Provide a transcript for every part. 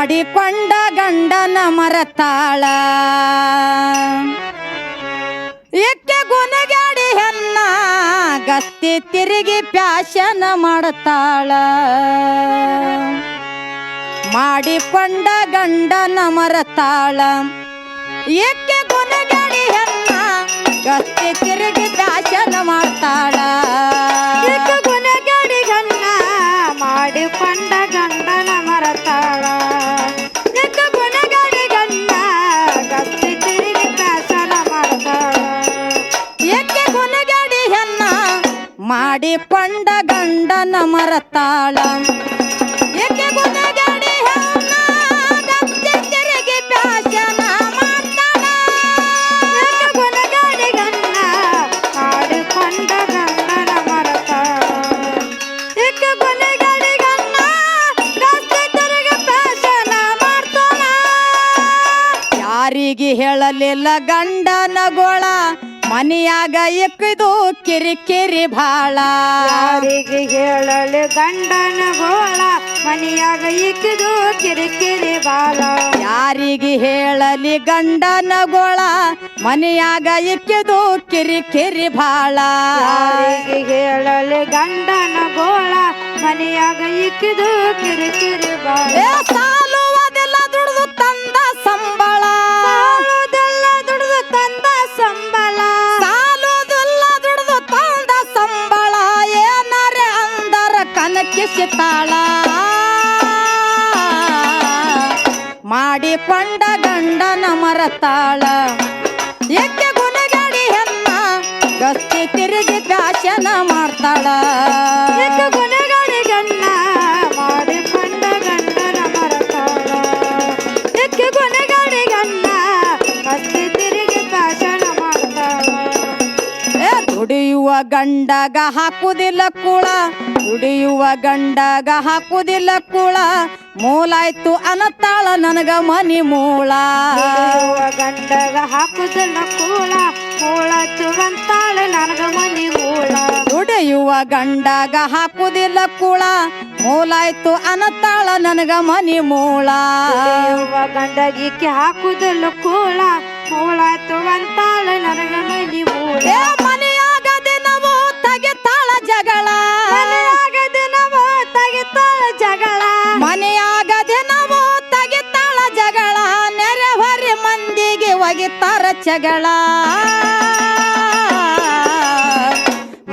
ಮಾಡಿಕೊಂಡ ಗಂಡನ ಮರತಾಳ ಎಕ್ಕೆ ಗುನಗಾಡಿ ಹೆಣ್ಣ ಗಸ್ತಿ ತಿರುಗಿ ಪ್ಯಾಶನ ಮಾಡತಾಳ ಮಾಡಿಕೊಂಡ ಗಂಡನ ಮರತಾಳ ಎಕ್ಕೆ ಗುನಗಾಡಿ ಹೆಣ್ಣ ಗಸ್ತಿ ತಿರುಗಿ ಪ್ಯಾಶನ ಮಾಡ್ತಾಳ ಎಕ್ಕೆ ಗುನಗಾಡಿ ಗಣ್ಣ ಮಾಡಿಕೊಂಡ ಗಂಡನ ಮರತಾಳ ಎಕ್ಕೆ ಗುನಗಾಡಿ ಗಣ್ಣ ಗಸ್ತಿ ತಿರುಗಿ ಪ್ಯಾಶನ ಮಾಡ್ತಾಳ ಎಕ್ಕೆ ಗುನಗಾಡಿ ಹೆಣ್ಣ ಮಾಡಿಕೊಂಡ ಗಂಡನ ಮರತಾಳ ಎಕ್ಕೆ ಗುನಗಾಡಿ ಹೆಣ್ಣ ಗಸ್ತಿ ತಿರುಗಿ ಪ್ಯಾಶನ ಮಾಡ್ತಾಳ ಎಕ್ಕೆ ಗುನಗಾಡಿ ಗಣ್ಣ ಮಾಡಿಕೊಂಡ ಗಂಡನ ಮರತಾಳ ಎಕ್ಕೆ ಗುನಗಾಡಿ ಗಣ್ಣ ಗಸ್ತಿ ತಿರುಗಿ ಪ್ಯಾಶನ ಮಾಡ್ತಾಳ ಯಾರಿಗೆ ಹೇಳಲಿಲ್ಲ ಗಂಡನ ಗೋಳ ಮನೆಯಾಗ ಇಕ್ಕಿದು ಕಿರಿಕಿರಿ ಭಾಳ ಯಾರಿಗೆ ಹೇಳಲು ಗಂಡನ ಗೋಳ ಮನೆಯಾಗ ಇಕ್ಕಿದು ಕಿರಿಕಿರಿ ಬಾಲ ಯಾರಿಗೆ ಹೇಳಲಿ ಗಂಡನ ಗೋಳ ಮನೆಯಾಗ ಇಕ್ಕಿದು ಕಿರಿಕಿರಿ ಭಾಳ ಯಾರಿಗೆ ಹೇಳಲು ಗಂಡನ ಗೋಳ ಮನೆಯಾಗ ಇಕ್ಕಿದು ಕಿರಿಕಿರಿ ಬಾಲ ಏ ಸಾಲುವುದಿಲ್ಲ ದುಡ್ದು ತಂದ ಸಂಬಳ ಸಾಲುವುದಿಲ್ಲ ದುಡಿದು ತಂದ ಸಂಬಳ ಸಾಲುವುದಿಲ್ಲ ದುಡ್ದು ತಂದ ಸಂಬಳ ಏನಾರೆ ಅಂದರ ಕನಕಿಸಿತಾಳ ಮಾಡಿಕೊಂಡ ಗಂಡನ ಮರತಾಳ ಎಕ್ಕೆ ಗುನಗಾಡಿ ಹೆಣ್ಣ ಗಸ್ತಿ ತಿರುಗಿ ಪ್ಯಾಶನ ಮಾಡ್ತಾಳ ಎಕ್ಕೆ ಗುನಗಾಡಿ ಗಣ್ಣ ಮಾಡಿಕೊಂಡ ಗಂಡನ ಮರತಾಳ ಎಕ್ಕೆ ಗುನಗಾಡಿ ಗಣ್ಣ ಗಸ್ತಿ ತಿರುಗಿ ಪ್ಯಾಶನ ಮಾಡ್ತಾಳ ದುಡಿಯುವ ಗಂಡಗ ಹಾಕುದಿಲ್ಲ ಕುಳ ದುಡಿಯುವ ಗಂಡಗ ಹಾಕುದಿಲ್ಲ ಕುಳ ಮೂಲಾಯ್ತು ಅನ್ನತಾಳ ನನಗ ಮನಿ ಮೂಳ ದುಡಿಯುವ ಗಂಡಗ ಹಾಕುದಿಲ್ಲ ಕೂಳ ಮೂಳತ್ತು ಬಂತಾಳ ನನಗ ಮನಿ ಮೂಳ ದುಡಿಯುವ ಗಂಡಗ ಹಾಕುದಿಲ್ಲ ಕುಳ ಮೂಲಾಯ್ತು ಅನ್ನತಾಳ ನನಗ ಮನಿ ಮೂಳ ದುಡಿಯುವ ಗಂಡಗಿಕ್ಕೆ ಹಾಕುದಿಲ್ಲ ಕೂಳ ಮೂಳತ್ತು ಬಂತಾಳ ನನಗ ಮನಿ ಮೂಳ ಏ ಮನೆಯಾಗ ದಿನವೂ ತೆಗೆತಾಳ ಜಗಳ ಮನೆಯಾಗ ದಿನವೂ ತೆಗಿತಾಳ ಜಗಳ ಮನೆಯಾಗ ದಿನವೂ ತೆಗೆತಾಳ ಜಗಳ ನೆರೆಹೊರೆ ಮಂದಿಗೆ ಒಗಿತಾರ ಜಗಳ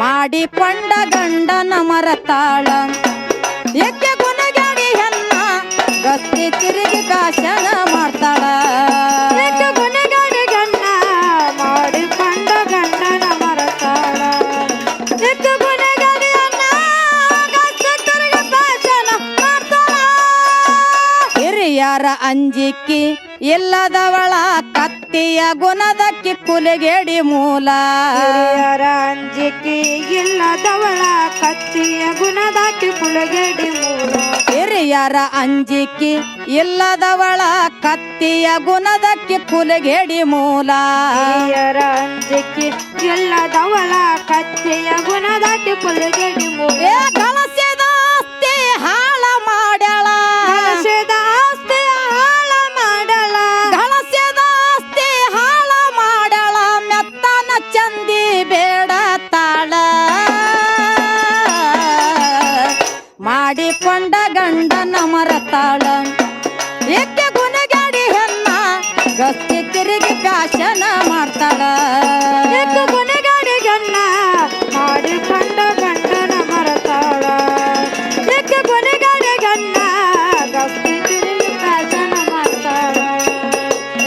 ಮಾಡಿಕೊಂಡ ಗಂಡನ ಮರತಾಳ ಎಕ್ಕೆ ಗುನಗಾಡಿ ಹೆಣ್ಣ ಗಸ್ತಿ ತಿರುಗಿ ಕಾಶನ ಮಾಡ್ತಾಳ ಎಕ್ಕೆ ಗುನಗಾಡಿ ಗಣ್ಣ ಮಾಡಿಕೊಂಡ ಗಂಡನ ಮರತಾಳ ಎಕ್ಕೆ ಗುನಗಾಡಿ ಅಣ್ಣ ಗಸ್ತಿ ತಿರುಗಿ ಪ್ಯಾಶನ ಮಾಡ್ತಾಳ ಹಿರಿಯರ ಅಂಜಿಕಿ ಇಲ್ಲದವಳ ಕತ್ತಿಯ ಗುಣದಕ್ಕಿ ಕುಲಗೇಡಿ ಮೂಲ ಹಿರಿಯರ ಅಂಜಿಕೆ ಇಲ್ಲದವಳ ಕತ್ತಿಯ ಗುಣದಾಕಿ ಪುಳಗಡಿ ಮೂಲ ಹಿರಿಯರ ಅಂಜಿಕಿ ಇಲ್ಲದವಳ ಕತ್ತಿಯ ಗುಣದಕ್ಕಿ ಕುಲಗೇಡಿ ಮೂಲ ಹಿರಿಯರ ಅಂಜಿಕೆ ಇಲ್ಲದವಳ ಕತ್ತಿಯ ಗುಣದಾಕಿ ಪುಳಗಡಿ ಮೂಲ ಏ ಗಳಸಿದ ಆಸ್ತಿ ಹಾಳ ಮಾಡ್ಯಾಳ ಗಳಸಿದ ಆಸ್ತಿ ಹಾಳ ಮಾಡಳ ಗಳಸಿದ ಆಸ್ತಿ ಹಾಳ ಮಾಡ್ಯಾಳ ಮೆತ್ತನ ಚಂದಿ ಬೇಡ ತಾಳ ಮಾಡಿಕೊಂಡ ಗಂಡನ ಮರತಾಳ ಎಕ್ಕೆ ಗುನಗಾಡಿ ಹೆಣ್ಣ ಗಸ್ತಿ ತಿರುಗಿ ಪ್ಯಾಶನ ಮಾಡ್ತಾಳ ಎಕ್ಕೆ ಗುನಗಾಡಿ ಗಣ್ಣ ಮಾಡಿಕೊಂಡ ಗಂಡನ ಮರತಾಳ ಎಕ್ಕೆ ಗುನಗಾಡಿ ಗಣ್ಣ ಗಸ್ತಿ ತಿರುಗಿ ಪ್ಯಾಶನ ಮಾಡ್ತಾಳ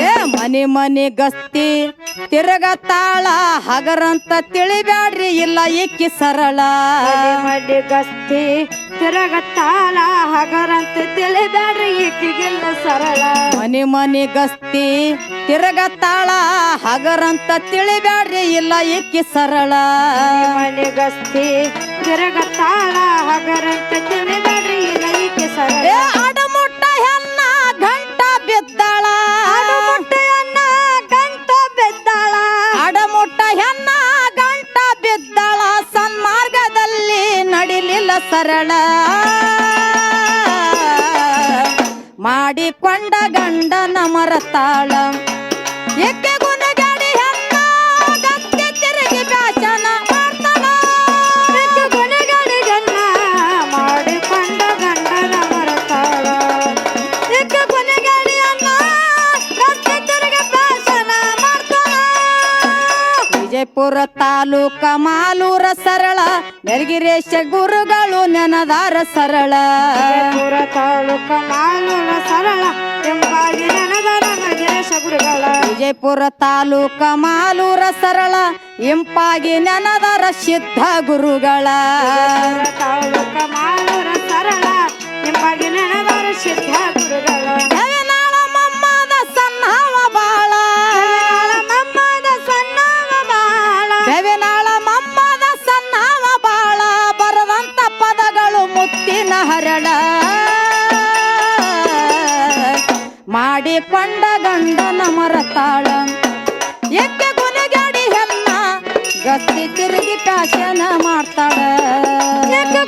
ಏ ಮನೆ ಮನೆ ಗಸ್ತಿ ತಿರುಗತಾಳ ಹಗರಂತ ತಿಳಿಬ್ಯಾಡ್ರಿ ಇಲ್ಲ ಇಕ್ಕಿ ಸರಳ ಮಡಿ ಮಡಿ ಗಸ್ತಿ ತಿರುಗತ್ತಾಳ ಹಗರಂತ ತಿಳಿಬ್ಯಾಡ್ರಿ ಈಕಿಗಿಲ್ಲ ಸರಳ ಮನೆ ಮನೆ ಗಸ್ತಿ ತಿರುಗತಾಳ ಹಗರಂತ ತಿಳಿಬ್ಯಾಡ್ರಿ ಇಲ್ಲ ಇಕ್ಕಿ ಸರಳ ಮನೆ ಗಸ್ತಿ ತಿರುಗತ್ತಾಳ ಹಗರಂತ ತಿಳಿಬ್ಯಾಡ್ರಿ ಇಲ್ಲ ಈಕೆ ಸರಳ ಏ ಅಡಮುಟ್ಟ ಹೆಣ್ಣ ಗಂಟ ಬಿದ್ದಾಳ ಅಡಮುಟ್ಟೆಯನ್ನ ಗಂಟ ಬಿದ್ದಾಳ ಅಡಮುಟ್ಟ ಹೆಣ್ಣ ಗಂಟ ಬಿದ್ದಾಳ ಸನ್ಮಾರ್ಗದಲ್ಲಿ ನಡಿಲಿಲ್ಲ ಸರಳ ಮಾಡಿಕೊಂಡ ಗಂಡನ ಮರತಾಳ ಎಕ್ಕೆ ಗುಣಗಾಡಿ ಹೆಣ್ಣ ಗತ್ತೆ ತಿರುಗಿ ಬ್ಯಾಸನ ಮಾಡ್ತಾಳ ಎಕ್ಕೆ ಗುಣಗಾಡಿ ಗಣ್ಣ ಮಾಡಿಕೊಂಡ ಗಂಡನ ಮರತಾಳ ಎಕ್ಕೆ ಗುಣಗಾಡಿ ಅನ್ನ ಗತ್ತೆ ತಿರುಗಿ ಬ್ಯಾಸನ ಮಾಡ್ತಾಳ ವಿಜಯಪುರ ತಾಲೂಕ ಮಾಲೂರ ಸರಳ ಮೆಲ್ಗಿರೇಶ ಗುರುಗಳು ನೆನದಾರ ಸರಳ ವಿಜಯಪುರ ತಾಲೂಕ ಮಾಲೂರ ಸರಳ ಎಂಬಾಗಿ ನೆನದರ ಮೆಲ್ಗಿರೇಶ ಗುರುಗಳ ವಿಜಯಪುರ ತಾಲೂಕ ಮಾಲೂರ ಸರಳ ಇಂಪಾಗಿ ನೆನದರ ಸಿದ್ಧ ಗುರುಗಳ ತಾಲೂಕ ಮಾಲೂರ ಸರಳ ಎಂಬಾಗಿ ನೆನದರ ಸಿದ್ಧ ಗುರುಗಳ ದೇವನಾಳ ಮಮ್ಮದ ಸಣ್ಣವ ಬಾಳ ಮಮ್ಮದ ಸಣ್ಣವ ಬಾಳ ದೇವನಾಳ ಮಮ್ಮದ ಸಣ್ಣವ ಬಾಳ ಬರದಂತ ಪದಗಳು ಮುತ್ತಿನ ಹರಳ ಮಾಡಿಕೊಂಡ ಗಂಡನ ಮರತಾಳ ಎಕ್ಕೆ ಗುಣಗಾಡಿ ಹೆಣ್ಣ ಗಸ್ತಿ ತಿರುಗಿ ಪ್ಯಾಶನ ಮಾಡ್ತಾಳ ಎಕ್ಕೆ